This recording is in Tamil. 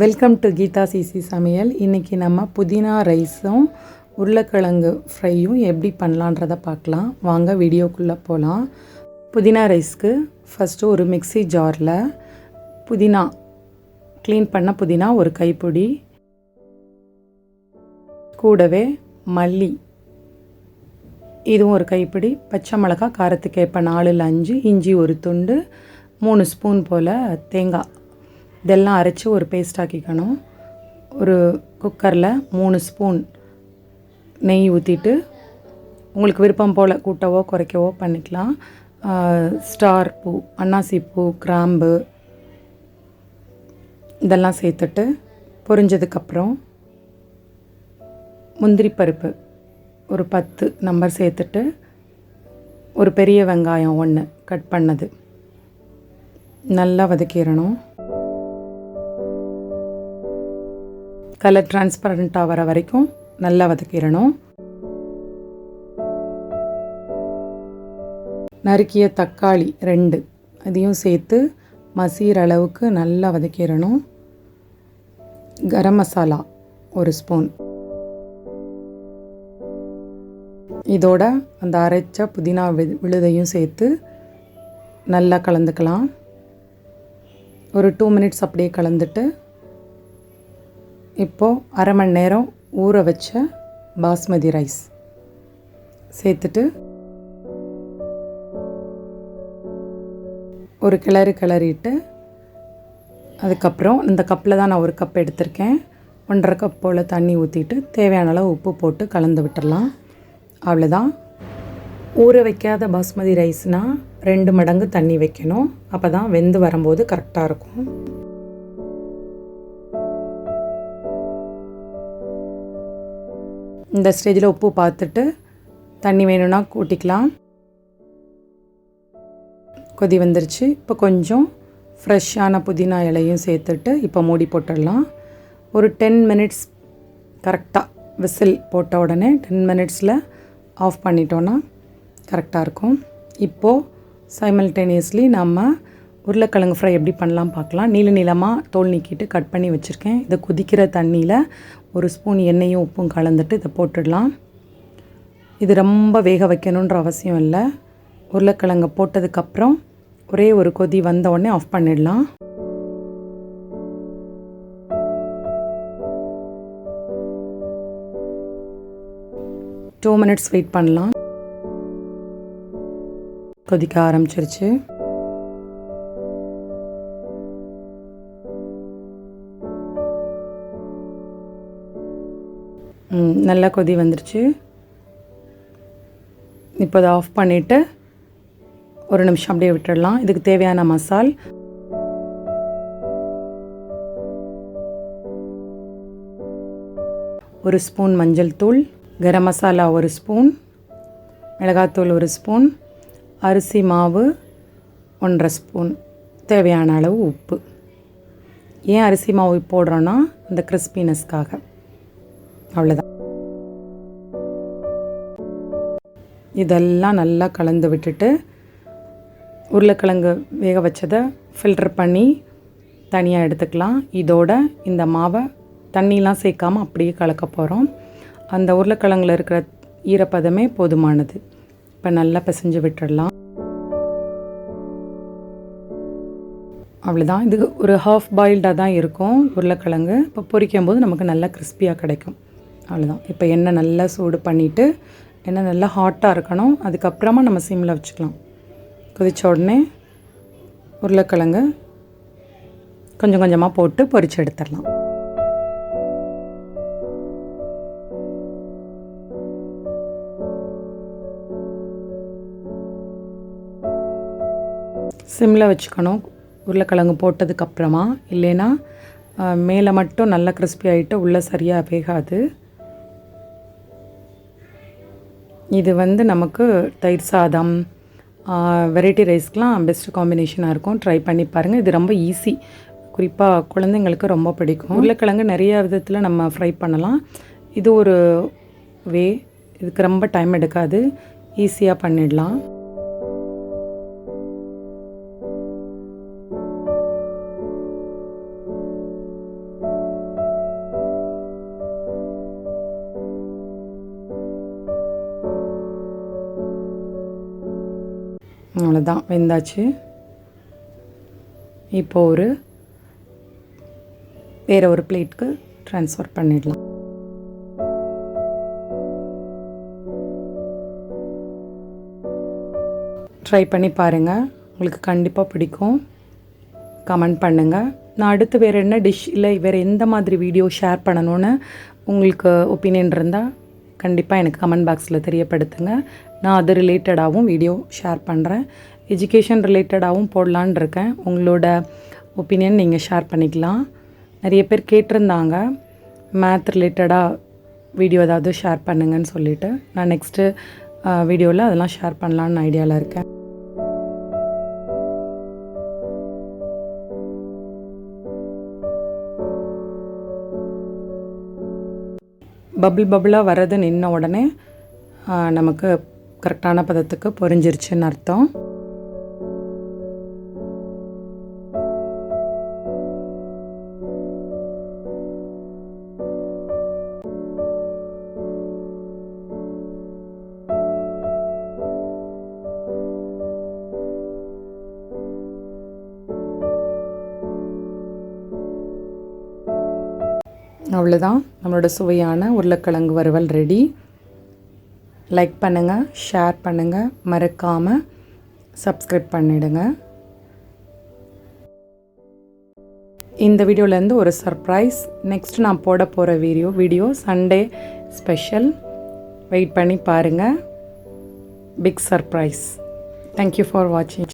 வெல்கம் டு கீதா சிசி சமையல். இன்றைக்கி நம்ம புதினா ரைஸும் உருளைக்கிழங்கு ஃப்ரையும் எப்படி பண்ணலான்றதை பார்க்கலாம். வாங்க வீடியோக்குள்ளே போகலாம். புதினா ரைஸ்க்கு ஃபஸ்ட்டு ஒரு மிக்ஸி ஜாரில் புதினா க்ளீன் பண்ண புதினா ஒரு கைப்பிடி, கூடவே மல்லி இதுவும் ஒரு கைப்பிடி, பச்சை மிளகாய் காரத்துக்கு ஏற்ப 4 இல்லை 5, இஞ்சி ஒரு துண்டு, 3 ஸ்பூன் போல் தேங்காய் இதெல்லாம் அரைச்சி ஒரு பேஸ்ட் ஆக்கிக்கணும். ஒரு குக்கரில் 3 ஸ்பூன் நெய் ஊற்றிட்டு உங்களுக்கு விருப்பம் போல் கூட்டவோ குறைக்கவோ பண்ணிக்கலாம். ஸ்டார் பூ, அன்னாசி பூ, கிராம்பு இதெல்லாம் சேர்த்துட்டு பொரிஞ்சதுக்கப்புறம் முந்திரி பருப்பு ஒரு 10 நம்பர் சேர்த்துட்டு ஒரு பெரிய வெங்காயம் 1 கட் பண்ணது நல்லா வதக்கிடணும். கலர் டிரான்ஸ்பரண்ட்டாக வர வரைக்கும் நல்லா வதக்கிடணும். நறுக்கிய தக்காளி 2 அதையும் சேர்த்து மசிகிற அளவுக்கு நல்லா வதக்கிடணும். கரம் மசாலா 1 ஸ்பூன், இதோட அந்த அரைச்ச புதினா விழுதையும் சேர்த்து நல்லா கலந்துக்கலாம். ஒரு 2 மினிட்ஸ் அப்படியே கலந்துட்டு இப்போது அரை மணி நேரம் ஊற வச்ச பாஸ்மதி ரைஸ் சேர்த்துட்டு ஒரு கிளறிட்டு அதுக்கப்புறம் இந்த கப்பில் தான் நான் 1 கப் எடுத்திருக்கேன். 1.5 கப் போல் தண்ணி ஊற்றிட்டு தேவையான அளவு உப்பு போட்டு கலந்து விட்டுடலாம். அவ்வளோதான். ஊற வைக்காத பாஸ்மதி ரைஸ்னால் 2 மடங்கு தண்ணி வைக்கணும். அப்போ தான் வெந்து வரும்போது கரெக்டாக இருக்கும். இந்த ஸ்டேஜில் உப்பு பார்த்துட்டு தண்ணி வேணும்னா கூட்டிக்கலாம். கொதி வந்துருச்சு. இப்போ கொஞ்சம் ஃப்ரெஷ்ஷான புதினா இலையும் சேர்த்துட்டு இப்போ மூடி போட்டுடலாம். ஒரு 10 மினிட்ஸ் கரெக்டாக விசில் போட்ட உடனே 10 மினிட்ஸில் ஆஃப் பண்ணிட்டோன்னா கரெக்டாக இருக்கும். இப்போது சைமல்டேனியஸ்லி நம்ம உருளைக்கிழங்கு ஃப்ரை எப்படி பண்ணலாம் பார்க்கலாம். நீளமாக தோல் நீக்கிட்டு கட் பண்ணி வச்சுருக்கேன். இதை கொதிக்கிற தண்ணியில் 1 ஸ்பூன் எண்ணெயும் உப்பும் கலந்துட்டு இதை போட்டுடலாம். இது ரொம்ப வேக வைக்கணுன்ற அவசியம் இல்லை. உருளைக்கிழங்கு போட்டதுக்கப்புறம் ஒரே ஒரு கொதி வந்த உடனே ஆஃப் பண்ணிடலாம். டூ மினிட்ஸ் வெயிட் பண்ணலாம். கொதிக்க ஆரம்பிச்சிருச்சு. நல்லா கொதி வந்துருச்சு. இப்போ அதை ஆஃப் பண்ணிவிட்டு 1 நிமிஷம் அப்படியே விட்டுடலாம். இதுக்கு தேவையான மசால் ஒரு ஸ்பூன் மஞ்சள் தூள், கரம் மசாலா 1 ஸ்பூன், மிளகாத்தூள் 1 ஸ்பூன், அரிசி மாவு 1.5 ஸ்பூன், தேவையான அளவு உப்பு. ஏன் அரிசி மாவு போடுறோன்னா இந்த கிறிஸ்பினஸ்க்காக. அவ்வளோதான். இதெல்லாம் நல்லா கலந்து விட்டுட்டு உருளைக்கிழங்கு வேக வச்சதை ஃபில்டர் பண்ணி தனியாக எடுத்துக்கலாம். இதோட இந்த மாவை தண்ணிலாம் சேர்க்காமல் அப்படியே கலக்க போகிறோம். அந்த உருளைக்கிழங்குல இருக்கிற ஈரப்பதமே போதுமானது. இப்போ நல்லா பிசைஞ்சு விட்டுடலாம். அவ்வளோதான். இது ஒரு ஹாஃப் பாயில்டாக தான் இருக்கும் உருளைக்கிழங்கு. இப்போ பொரிக்கும் போது நமக்கு நல்லா கிறிஸ்பியாக கிடைக்கும். அவ்வளோதான். இப்போ எண்ணெய் நல்லா சூடு பண்ணிவிட்டு, எண்ணெய் நல்லா ஹாட்டாக இருக்கணும். அதுக்கப்புறமா நம்ம சிம்மில் வச்சுக்கலாம். கொதித்த உடனே உருளைக்கிழங்கு கொஞ்சம் கொஞ்சமாக போட்டு பொரிச்சு எடுத்துடலாம். சிம்மில் வச்சுக்கணும் உருளைக்கிழங்கு போட்டதுக்கப்புறமா. இல்லைன்னா மேலே மட்டும் நல்லா கிறிஸ்பி ஆகிட்டு உள்ளே சரியாக வேகாது. இது நமக்கு தயிர் சாதம், வெரைட்டி ரைஸ்க்கெலாம் பெஸ்ட்டு காம்பினேஷனாக இருக்கும். ட்ரை பண்ணி பாருங்கள். இது ரொம்ப ஈஸி. குறிப்பாக குழந்தைங்களுக்கு ரொம்ப பிடிக்கும். உருளைக்கிழங்கு நிறைய விதத்தில் நம்ம ஃப்ரை பண்ணலாம். இது ஒரு வே. இதுக்கு ரொம்ப டைம் எடுக்காது, ஈஸியாக பண்ணிடலாம். அவ்வளோதான், வெந்தாச்சு. இப்போ வேறு ஒரு பிளேட்க்கு ட்ரான்ஸ்ஃபர் பண்ணிடலாம். ட்ரை பண்ணி பாருங்கள், உங்களுக்கு கண்டிப்பாக பிடிக்கும். கமெண்ட் பண்ணுங்கள். நான் அடுத்து வேறு என்ன டிஷ் இல்லை வேறு எந்த மாதிரி வீடியோ ஷேர் பண்ணணுன்னு உங்களுக்கு ஒப்பீனியன் இருந்தால் கண்டிப்பாக எனக்கு கமெண்ட் பாக்ஸில் தெரியப்படுத்துங்க. நான் அது ரிலேட்டடாகவும் வீடியோ ஷேர் பண்ணுறேன். எஜுகேஷன் ரிலேட்டடாகவும் போடலான்னு இருக்கேன். உங்களோட ஒப்பீனியன் நீங்கள் ஷேர் பண்ணிக்கலாம். நிறைய பேர் கேட்டிருந்தாங்க மேத் ரிலேட்டடாக வீடியோ ஏதாவது ஷேர் பண்ணுங்கன்னு சொல்லிவிட்டு, நான் நெக்ஸ்ட்டு வீடியோவில் அதெல்லாம் ஷேர் பண்ணலான்னு ஐடியாவில் இருக்கேன். பபிளாக வர்றது நின்ன உடனே நமக்கு கரெக்டான பதத்துக்கு பொரிஞ்சிருச்சுன்னு அர்த்தம். அவ்வளோதான், நம்மளோட சுவையான உருளைக்கிழங்கு வறுவல் ரெடி. லைக் பண்ணுங்கள், ஷேர் பண்ணுங்கள், மறக்காமல் சப்ஸ்கிரைப் பண்ணிவிடுங்க. இந்த வீடியோலேருந்து ஒரு சர்ப்ரைஸ் நெக்ஸ்ட் நான் போட போகிற வீடியோ சண்டே ஸ்பெஷல். வெயிட் பண்ணி பாருங்கள். Big surprise. தேங்க்யூ ஃபார் வாட்சிங்.